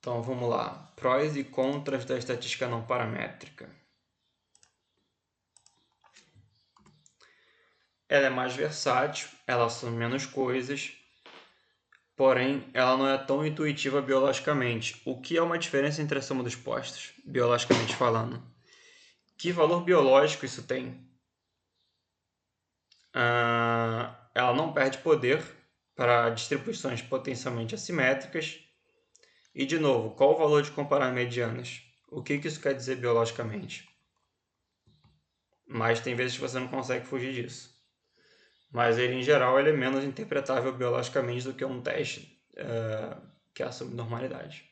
Então vamos lá, prós e contras da estatística não paramétrica. Ela é mais versátil, ela assume menos coisas, porém ela não é tão intuitiva biologicamente. O que é uma diferença entre a soma dos postos, biologicamente falando? Que valor biológico isso tem? Ela não perde poder para distribuições potencialmente assimétricas. E, de novo, qual o valor de comparar medianas? O que isso quer dizer biologicamente? Mas tem vezes que você não consegue fugir disso. Mas ele, em geral, ele é menos interpretável biologicamente do que um teste que é a subnormalidade.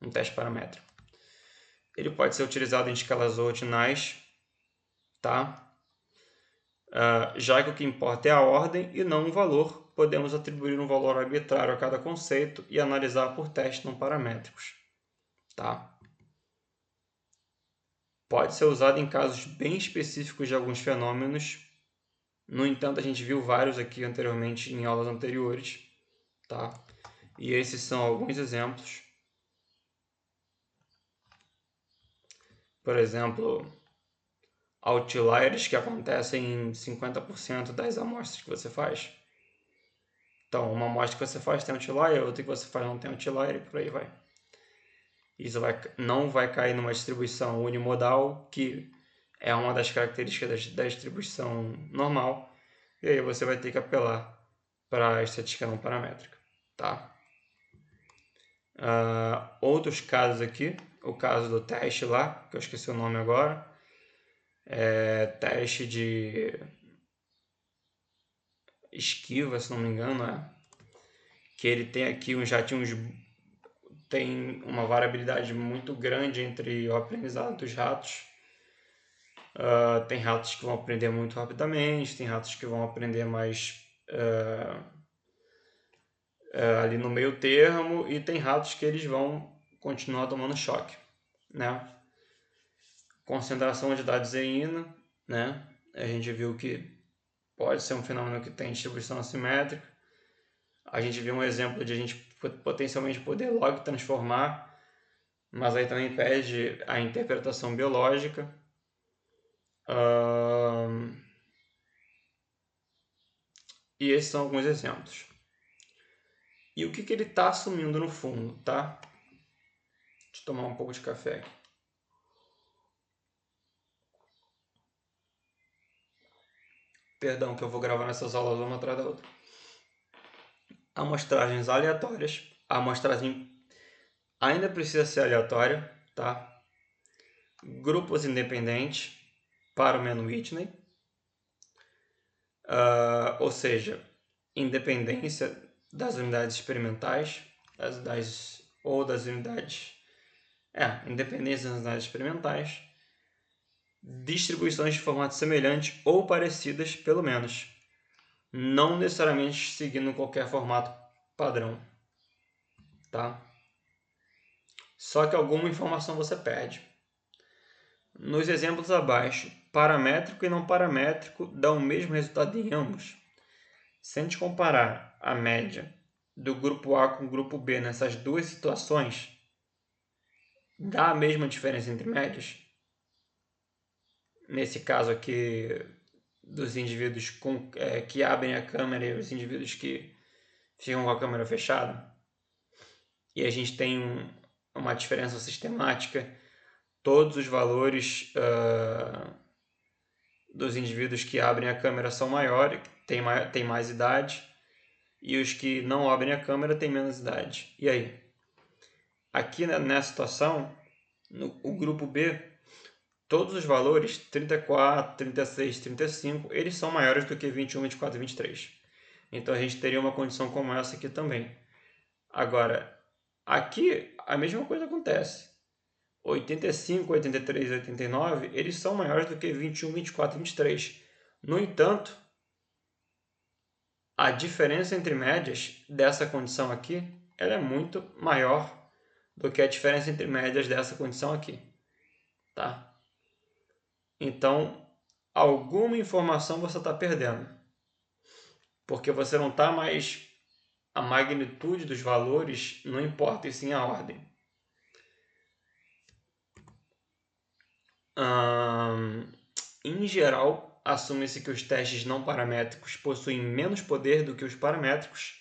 Um teste paramétrico. Ele pode ser utilizado em escalas ordinais, tá? Já que o que importa é a ordem e não o valor, podemos atribuir um valor arbitrário a cada conceito e analisar por testes não paramétricos. Tá? Pode ser usado em casos bem específicos de alguns fenômenos. No entanto, a gente viu vários aqui anteriormente em aulas anteriores. Tá? E esses são alguns exemplos. Por exemplo, outliers que acontecem em 50% das amostras que você faz. Então, uma amostra que você faz tem outlier, outra que você faz não tem outlier e por aí vai. Isso não vai cair numa distribuição unimodal, que é uma das características da distribuição normal, e aí você vai ter que apelar para a estatística não paramétrica. Tá? Outros casos aqui, o caso do teste lá, que eu esqueci o nome agora, teste de esquiva, se não me engano, que ele tem aqui tem uma variabilidade muito grande entre o aprendizado dos ratos. Tem ratos que vão aprender muito rapidamente, tem ratos que vão aprender mais ali no meio termo, e tem ratos que eles vão continuar tomando choque, né? Concentração de dados EINA, né? A gente viu que pode ser um fenômeno que tem distribuição assimétrica. A gente viu um exemplo de a gente potencialmente poder log transformar, mas aí também pede a interpretação biológica. E esses são alguns exemplos. E o que ele está assumindo no fundo, tá? Deixa eu tomar um pouco de café aqui. Perdão, que eu vou gravar nessas aulas uma atrás da outra. Amostragens aleatórias. A amostragem ainda precisa ser aleatória, tá? Grupos independentes para o menu Whitney. Ou seja, independência das unidades experimentais, independência das unidades experimentais, distribuições de formato semelhante ou parecidas, pelo menos, não necessariamente seguindo qualquer formato padrão, tá? Só que alguma informação você perde. Nos exemplos abaixo, paramétrico e não paramétrico dão o mesmo resultado em ambos. Se a gente comparar a média do grupo A com o grupo B nessas duas situações, dá a mesma diferença entre médias? Nesse caso aqui, dos indivíduos que abrem a câmera e os indivíduos que ficam com a câmera fechada, e a gente tem uma diferença sistemática, todos os valores dos indivíduos que abrem a câmera são maiores, têm mais idade, e os que não abrem a câmera têm menos idade. E aí? Aqui nessa situação, o grupo B, todos os valores, 34, 36, 35, eles são maiores do que 21, 24 e 23. Então a gente teria uma condição como essa aqui também. Agora, aqui a mesma coisa acontece. 85, 83 e 89, eles são maiores do que 21, 24 e 23. No entanto, a diferença entre médias dessa condição aqui, ela é muito maior do que a diferença entre médias dessa condição aqui. Tá? Então, alguma informação você está perdendo. Porque você não está mais... A magnitude dos valores não importa, e sim a ordem. Em geral, assume-se que os testes não paramétricos possuem menos poder do que os paramétricos,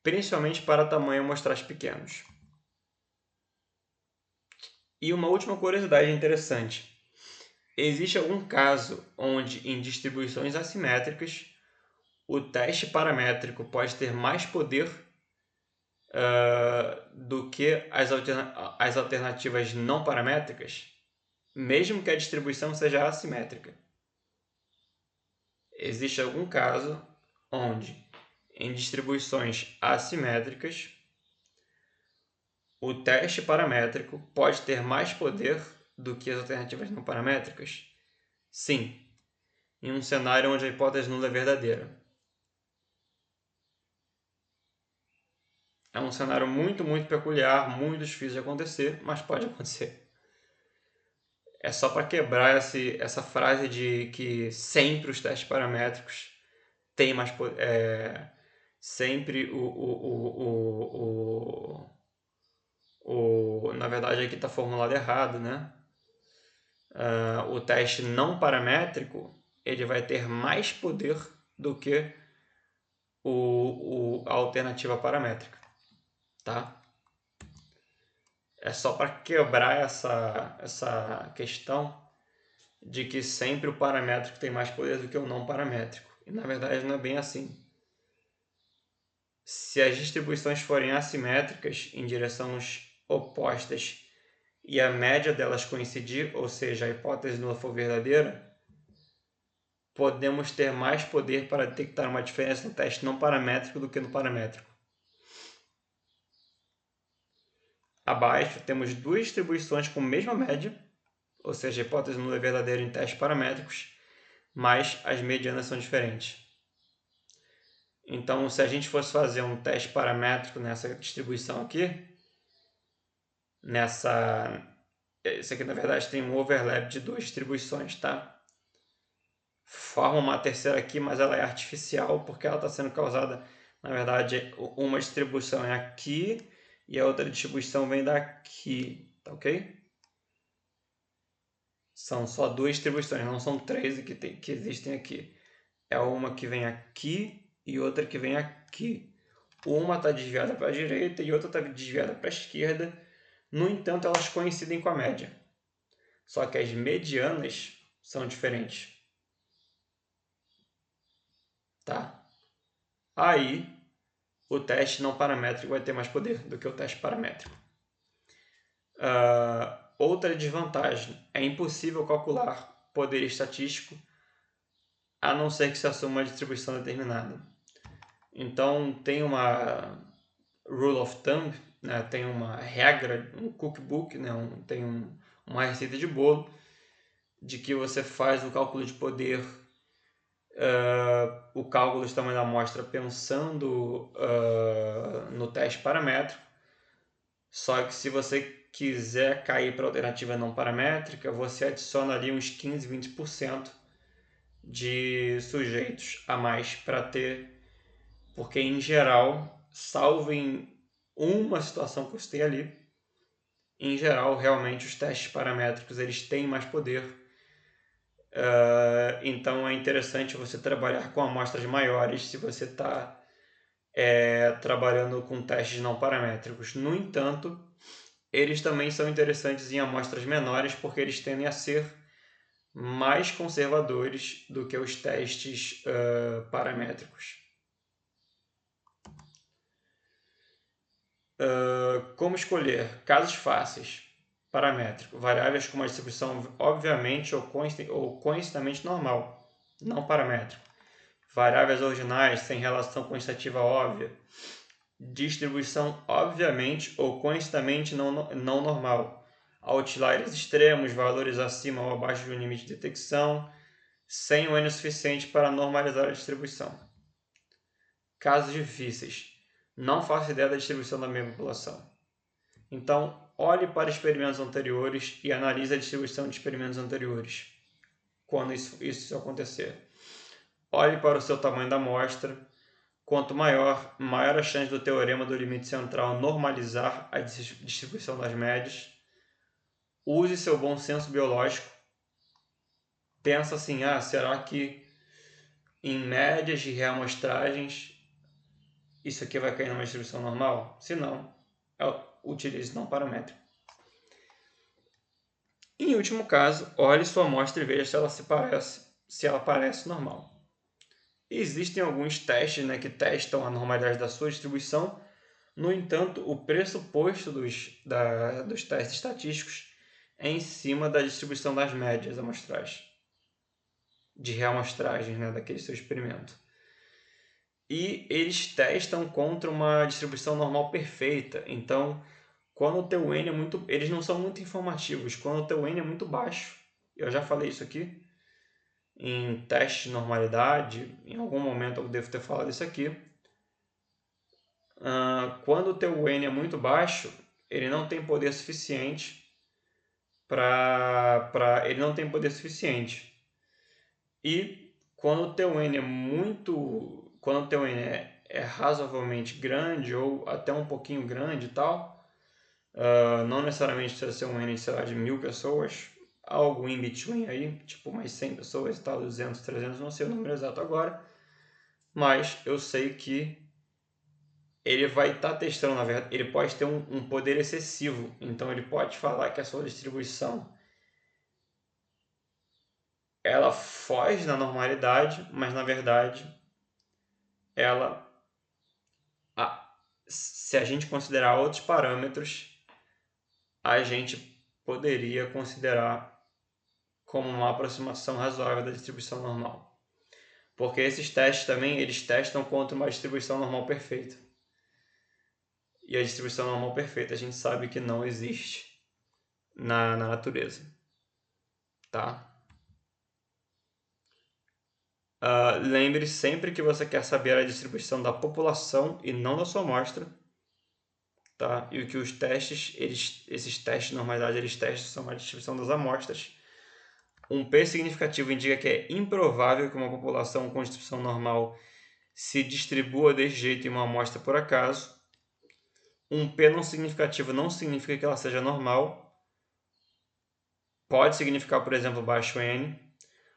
principalmente para tamanho amostrais pequenos. E uma última curiosidade interessante. Existe algum caso onde, em distribuições assimétricas, o teste paramétrico pode ter mais poder do que as alternativas não paramétricas, mesmo que a distribuição seja assimétrica? Existe algum caso onde, em distribuições assimétricas, o teste paramétrico pode ter mais poder do que as alternativas não paramétricas? Sim, em um cenário onde a hipótese nula é verdadeira. É um cenário muito peculiar, muito difícil de acontecer, mas pode acontecer. É só para quebrar essa frase de que sempre os testes paramétricos têm mais poder. Sempre na verdade aqui está formulado errado, né? O teste não paramétrico ele vai ter mais poder do que a alternativa paramétrica, tá? É só para quebrar essa questão de que sempre o paramétrico tem mais poder do que o não paramétrico. E na verdade não é bem assim. Se as distribuições forem assimétricas em direções opostas e a média delas coincidir, ou seja, a hipótese nula for verdadeira, podemos ter mais poder para detectar uma diferença no teste não paramétrico do que no paramétrico. Abaixo temos duas distribuições com a mesma média, ou seja, a hipótese nula é verdadeira em testes paramétricos, mas as medianas são diferentes. Então, se a gente fosse fazer um teste paramétrico nessa distribuição aqui, esse aqui na verdade tem um overlap de duas distribuições, tá? Forma uma terceira aqui, mas ela é artificial porque ela está sendo causada, na verdade, uma distribuição é aqui e a outra distribuição vem daqui, tá ok? São só duas distribuições, não são três que existem aqui. É uma que vem aqui e outra que vem aqui. Uma está desviada para a direita e outra está desviada para a esquerda. No entanto, elas coincidem com a média. Só que as medianas são diferentes. Tá? Aí, o teste não paramétrico vai ter mais poder do que o teste paramétrico. Outra desvantagem. É impossível calcular poder estatístico a não ser que se assuma uma distribuição determinada. Então, tem uma rule of thumb, né? Tem uma regra, um cookbook, né? Tem uma receita de bolo, de que você faz o cálculo de poder, o cálculo do tamanho da amostra pensando no teste paramétrico, só que se você quiser cair para a alternativa não paramétrica, você adiciona ali uns 15, 20% de sujeitos a mais para ter, porque em geral, salvo em uma situação que eu citei ali, em geral, realmente os testes paramétricos eles têm mais poder. Então é interessante você trabalhar com amostras maiores se você está trabalhando com testes não paramétricos. No entanto, eles também são interessantes em amostras menores porque eles tendem a ser mais conservadores do que os testes paramétricos. Como escolher? Casos fáceis. Paramétrico. Variáveis com uma distribuição obviamente ou coincidentamente normal. Não paramétrico. Variáveis originais sem relação quantitativa óbvia. Distribuição obviamente ou coincidentemente não normal. Outliers extremos, valores acima ou abaixo de um limite de detecção, sem o N suficiente para normalizar a distribuição. Casos difíceis. Não faço ideia da distribuição da minha população. Então, olhe para experimentos anteriores e analise a distribuição de experimentos anteriores, quando isso acontecer. Olhe para o seu tamanho da amostra. Quanto maior a chance do teorema do limite central normalizar a distribuição das médias. Use seu bom senso biológico pensa assim, será que em médias de reamostragens isso aqui vai cair numa distribuição normal? Se não, utilize não paramétrico. Em último caso, olhe sua amostra e veja se ela parece normal. Existem alguns testes, né, que testam a normalidade da sua distribuição. No entanto, o pressuposto dos testes estatísticos é em cima da distribuição das médias amostrais, de reamostragem, né, daquele seu experimento. E eles testam contra uma distribuição normal perfeita. Então, quando o teu N é muito... Eles não são muito informativos. Quando o teu N é muito baixo, eu já falei isso aqui, em teste de normalidade, em algum momento eu devo ter falado isso aqui. Quando o teu N é muito baixo, ele não tem poder suficiente ele não tem poder suficiente. E quando o teu N é quando o teu N é razoavelmente grande ou até um pouquinho grande e tal, não necessariamente precisa ser um N, sei lá, de 1000 pessoas, algo in between aí, tipo mais 100 pessoas e tal, 200, 300, não sei o número exato agora, mas eu sei que ele vai estar testando, na verdade, ele pode ter um poder excessivo, então ele pode falar que a sua distribuição ela foge da normalidade, mas na verdade ela, se a gente considerar outros parâmetros, a gente poderia considerar como uma aproximação razoável da distribuição normal. Porque esses testes também, eles testam contra uma distribuição normal perfeita. E a distribuição normal perfeita a gente sabe que não existe na natureza. Tá? Lembre sempre que você quer saber a distribuição da população e não da sua amostra. Tá? E o que os testes, esses testes de normalidade, eles testam a distribuição das amostras. Um P significativo indica que é improvável que uma população com distribuição normal se distribua desse jeito em uma amostra por acaso. Um P não significativo não significa que ela seja normal. Pode significar, por exemplo, baixo N.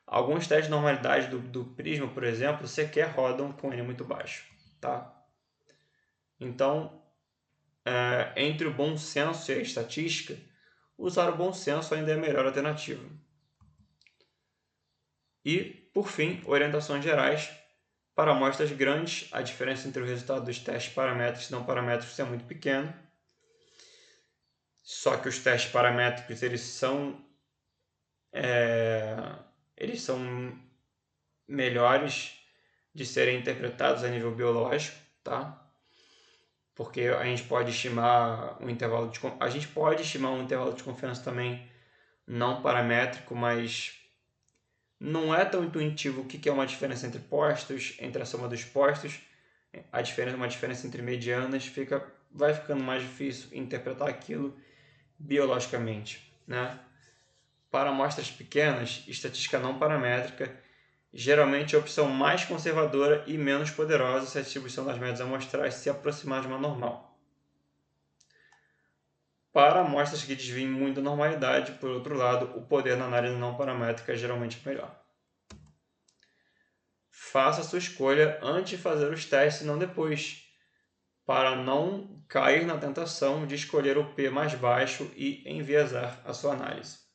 Alguns testes de normalidade do prisma, por exemplo, sequer rodam com N muito baixo. Tá? Então, entre o bom senso e a estatística, usar o bom senso ainda é a melhor alternativa. E, por fim, orientações gerais. Para amostras grandes, a diferença entre o resultado dos testes paramétricos e não paramétricos é muito pequena. Só que os testes paramétricos eles são melhores de serem interpretados a nível biológico, tá? Porque a gente pode estimar um intervalo de confiança também não paramétrico, mas não é tão intuitivo o que é uma diferença entre postos, entre a soma dos postos. Uma diferença entre medianas, vai ficando mais difícil interpretar aquilo biologicamente, né? Para amostras pequenas, estatística não paramétrica geralmente é a opção mais conservadora e menos poderosa se a distribuição das médias amostrais se aproximar de uma normal. Para amostras que desviem muito da normalidade, por outro lado, o poder na análise não paramétrica é geralmente melhor. Faça a sua escolha antes de fazer os testes e não depois, para não cair na tentação de escolher o P mais baixo e enviesar a sua análise.